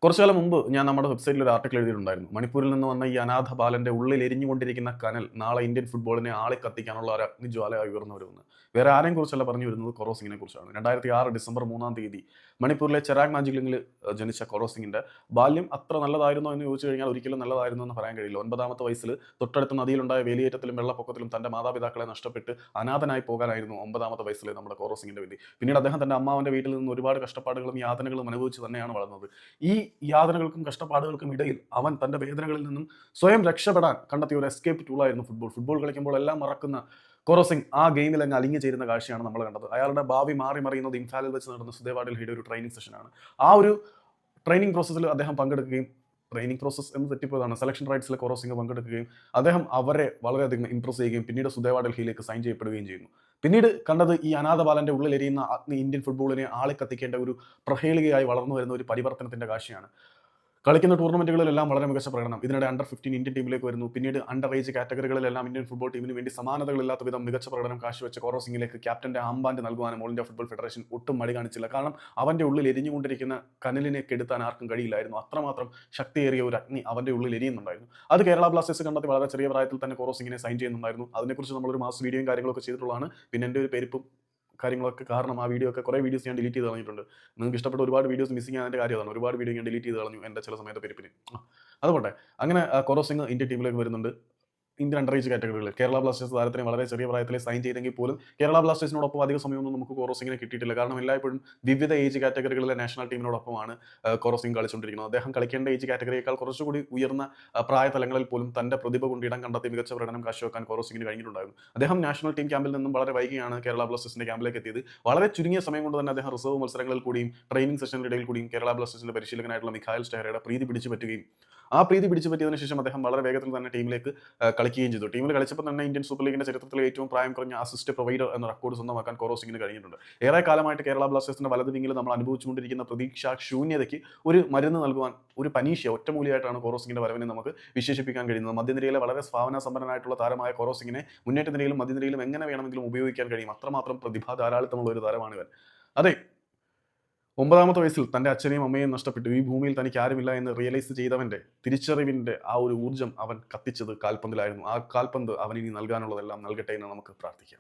കുറച്ചു കാലം മുമ്പ് ഞാൻ നമ്മുടെ വെബ്സൈറ്റിൽ ഒരു ആർട്ടിക്കിൾ എഴുതിയിട്ടുണ്ടായിരുന്നു. മണിപ്പൂരിൽ നിന്ന് വന്ന ഈ അനാഥ ബാലന്റെ ഉള്ളിൽ എരിഞ്ഞുകൊണ്ടിരിക്കുന്ന കനൽ നാളെ ഇന്ത്യൻ ഫുട്ബോളിനെ ആളിക്കത്തിക്കാനുള്ള ഒരു അഗ്നിജ്വാലയായി ഉയർന്നു വരുമെന്ന്. വേറെ ആരെയും കുറിച്ചല്ല പറഞ്ഞു വരുന്നത്, കൊറോ സിംഗിനെ കുറിച്ചാണ്. 2006 ഡിസംബർ 3-ാം തീയതി മണിപ്പൂരിലെ ചെറാഗ് മാജിലിംഗിൽ ജനിച്ച കൊറോ സിംഗിന്റെ ബാല്യം അത്ര നല്ലതായിരുന്നോ എന്ന് ചോദിച്ചു കഴിഞ്ഞാൽ ഒരിക്കലും നല്ലതായിരുന്നു എന്ന് പറയാൻ കഴിയില്ല. 9-ാമത്തെ വയസ്സിൽ തൊട്ടടുത്ത നദിയിലുണ്ടായ വേലിയേറ്റത്തിലും വെള്ളപ്പൊക്കത്തിലും തന്റെ മാതാപിതാക്കളെ നഷ്ടപ്പെട്ട് അനാഥനായി പോകാനായിരുന്നു 9-ാമത്തെ വയസ്സിലെ നമ്മുടെ കൊറോ സിംഗിന്റെ വിധി. പിന്നീട് അദ്ദേഹം തന്റെ അമ്മാവന്റെ വീട്ടിൽ നിന്ന് ഒരുപാട് കഷ്ടപ്പാടുകളും യാതനകളും അനുഭവിച്ച് തന്നെയാണ് വളർന്നത്. ഈ യാതനകൾക്കും കഷ്ടപ്പാടുകൾക്കും ഇടയിൽ അവൻ തന്റെ വേദനകളിൽ നിന്നും സ്വയം രക്ഷപ്പെടാൻ കണ്ടെത്തിയ ഒരു എസ്കേപ്പ് ടൂളായിരുന്നു ഫുട്ബോൾ. ഫുട്ബോൾ കളിക്കുമ്പോൾ എല്ലാം മറക്കുന്ന കൊറോ സിംഗ് ആ ഗെയിമിൽ അങ്ങ് അലിഞ്ഞു ചേരുന്ന കാഴ്ചയാണ് നമ്മൾ കണ്ടത്. അയാളുടെ ഭാവി മാറി മറിയുന്നത് ഇംഫാലിൽ വെച്ച് നടന്ന സുദേവ ഡൽഹിയുടെ ഒരു ട്രെയിനിങ് സെഷനാണ്. ആ ഒരു ട്രെയിനിങ് പ്രോസസ്സിൽ അദ്ദേഹം പങ്കെടുക്കുകയും ട്രെയിനിങ് പ്രോസസ് എന്ന് തെറ്റിപ്പോയതാണ്, സെലക്ഷൻ റൈറ്റ്സിൽ കൊറോ സിംഗ് പങ്കെടുക്കുകയും അദ്ദേഹം അവരെ വളരെയധികം ഇംപ്രസ് ചെയ്യുകയും പിന്നീട് സുദേവ ഡൽഹിയിലേക്ക് സൈൻ ചെയ്യപ്പെടുകയും ചെയ്യുന്നു. പിന്നീട് കണ്ടത് ഈ അനാഥ ബാലന്റെ ഉള്ളിൽ എരിയുന്ന അഗ്നി ഇന്ത്യൻ ഫുട്ബോളിനെ ആളിക്കത്തിക്കേണ്ട ഒരു പ്രഹേളികയായി വളർന്നു വരുന്ന ഒരു പരിവർത്തനത്തിന്റെ കാഴ്ചയാണ്. കളിക്കുന്ന ടൂർണമെന്റുകളിലെല്ലാം വളരെ മികച്ച പ്രകടനം. ഇതിനിടെ അണ്ടർ 15 ഇന്ത്യൻ ടീമിലേക്ക് വരുന്നു. പിന്നീട് അണ്ടർ ഏജ് കാറ്റഗറികളിലെല്ലാം ഇന്ത്യൻ ഫുട്ബോൾ ടീമിന് വേണ്ടി സമാനതകളില്ലാത്ത വിധം മികച്ച പ്രകടനം കാഴ്ചവെച്ച കൊറോ സിംഗിലേക്ക് ക്യാപ്റ്റന്റെ ആംബാൻഡ് നൽകുവാനും ഓൾ ഇന്ത്യ ഫുട്ബോൾ ഫെഡറേഷൻ ഒട്ടും മടി കാണിച്ചില്ല. കാരണം അവന്റെ ഉള്ളിൽ എരിഞ്ഞുകൊണ്ടിരിക്കുന്ന കനലിനെ കെടുത്താൻ ആർക്കും കഴിയില്ലായിരുന്നു. അത്രമാത്രം ശക്തിയേറിയ ഒരു അഗ്നി അവന്റെ ഉള്ളിൽ എരിയുന്നുണ്ടായിരുന്നു. അത് കേരള ബ്ലാസ്റ്റേഴ്സ് കണ്ടെത്തി വളരെ ചെറിയ പ്രായത്തിൽ തന്നെ കൊറോ സിംഗിനെ സൈൻ ചെയ്യുന്നുണ്ടായിരുന്നു. അതിനെക്കുറിച്ച് നമ്മളൊരു മാസ് വീഡിയോയും കാര്യങ്ങളൊക്കെ ചെയ്തിട്ടുള്ളതാണ്. പിന്നെ എൻ്റെ ഒരു പെരുപ്പും കാര്യങ്ങളൊക്കെ കാരണം ആ വീഡിയോ ഒക്കെ കുറേ വീഡിയോസ് ഞാൻ ഡിലീറ്റ് ചെയ്ത് കളഞ്ഞിട്ടുണ്ട്. നിങ്ങൾക്ക് ഇഷ്ടപ്പെട്ട ഒരുപാട് വീഡിയോസ് മിസ്സിംഗ് ആയതിൻ്റെ കാര്യം അതാണ്. ഒരുപാട് വീഡിയോ ഞാൻ ഡിലീറ്റ് ചെയ്ത് കളഞ്ഞു എൻ്റെ ചില സമയത്തെ പെരുപ്പിന്. അതുപോട്ടെ, അങ്ങനെ കൊറോ സിംഗ് ഇന്ത്യൻ ടീമിലേക്ക് വരുന്നുണ്ട്. ഇന്ത്യൻ അണ്ടർ ഏജ് കാറ്റഗറികളിൽ കേരള ബ്ലാസ്റ്റേഴ്സ് താരത്തിനെ വളരെ ചെറിയ പ്രായത്തിൽ സൈൻ ചെയ്തെങ്കിൽ പോലും കേരള ബ്ലാസ്റ്റേഴ്സിനോടൊപ്പം അധിക സമയമൊന്നും നമുക്ക് കൊറോ സിംഗിനെ കിട്ടിയിട്ടില്ല. കാരണം എല്ലായ്പ്പോഴും വിവിധ ഏജ് കാറ്റഗറികളിലെ നാഷണൽ ടീമിനോടൊപ്പമാണ് കൊറോ സിംഗ് കളിച്ചുകൊണ്ടിരിക്കുന്നത്. അദ്ദേഹം കളിക്കേണ്ട ഏജ് കാറ്റഗറിയേക്കാൾ കുറച്ചുകൂടി ഉയർന്ന പ്രായതലങ്ങളിൽ പോലും തന്റെ പ്രതിഭ കൊണ്ട് ഇടം കണ്ടെത്തി മികച്ച പ്രകടനം കാഴ്ചവെക്കാൻ കൊറോ സിംഗിന് കഴിഞ്ഞിട്ടുണ്ടായിരുന്നു. അദ്ദേഹം നാഷണൽ ടീം ക്യാമ്പിൽ നിന്നും വളരെ വൈകിയാണ് കേരള ബ്ലാസ്റ്റേഴ്സിന്റെ ക്യാമ്പിലേക്ക് എത്തിയത്. വളരെ ചുരുങ്ങിയ സമയം കൊണ്ട് തന്നെ അദ്ദേഹം റിസർവ് മത്സരങ്ങളിൽ കൂടിയും ട്രെയിനിങ് സെഷനിൽ ഇടയിൽ കൂടിയും കേരള ബ്ലാസ്റ്റേഴ്സിന്റെ പരിശീലകനായിട്ടുള്ള മിഖായൽ സ്റ്റെഹറയുടെ പ്രീതി പിടിച്ചു പറ്റുകയും ആ പ്രീതി പിടിച്ചു പറ്റിയതിനു ശേഷം അദ്ദേഹം വളരെ വേഗത്തിൽ തന്നെ ടീമിലേക്ക് കളിക്കുകയും ചെയ്തു. ടീമിൽ കളിച്ചപ്പോൾ തന്നെ ഇന്ത്യൻ സൂപ്പർ ലീഗിന്റെ ചരിത്രത്തിലെ ഏറ്റവും പ്രായം കുറഞ്ഞ അസിസ്റ്റ് പ്രൊവൈഡർ എന്ന റെക്കോർഡ് സ്വന്തമാക്കാൻ കൊറോ സിംഗിന് കഴിഞ്ഞിട്ടുണ്ട്. ഏറെ കാലമായിട്ട് കേരള ബ്ലാസ്റ്റേഴ്സിന്റെ വലത് വിങ്ങിൽ നമ്മൾ അനുഭവിച്ചുകൊണ്ടിരിക്കുന്ന പ്രതീക്ഷാ ശൂന്യതയ്ക്ക് ഒരു മരുന്ന് നൽകുവാൻ ഒരു പനീഷ്യ ഒറ്റമൂലിയായിട്ടാണ് കൊറോ സിംഗിന്റെ വരവിനെ നമുക്ക് വിശേഷിപ്പിക്കാൻ കഴിയുന്നത്. മധ്യനിരയിലെ വളരെ ഭാവന സമ്പന്നനായിട്ടുള്ള താരമായ കൊറോ സിംഗിനെ മുന്നേറ്റ നിരയിലും മധ്യനിരയിലും എങ്ങനെ വേണമെങ്കിലും ഉപയോഗിക്കാൻ കഴിയും. അത്രമാത്രം പ്രതിഭാ ധാരാളിത്തമുള്ള ഒരു താരമാണ് ഇവൻ. അതെ, 9-ാമത്തെ വയസ്സിൽ തന്റെ അച്ഛനെയും അമ്മയെയും നഷ്ടപ്പെട്ടു ഈ ഭൂമിയിൽ തനിക്ക് ആരുമില്ല എന്ന് റിയലൈസ് ചെയ്തവന്റെ തിരിച്ചറിവിന്റെ ആ ഒരു ഊർജ്ജം അവൻ കത്തിച്ചത് കാൽപന്തിലായിരുന്നു. ആ കാൽപന്ത് അവൻ ഇനി നൽകാനുള്ളതെല്ലാം നൽകട്ടെ എന്ന് നമുക്ക് പ്രാർത്ഥിക്കാം.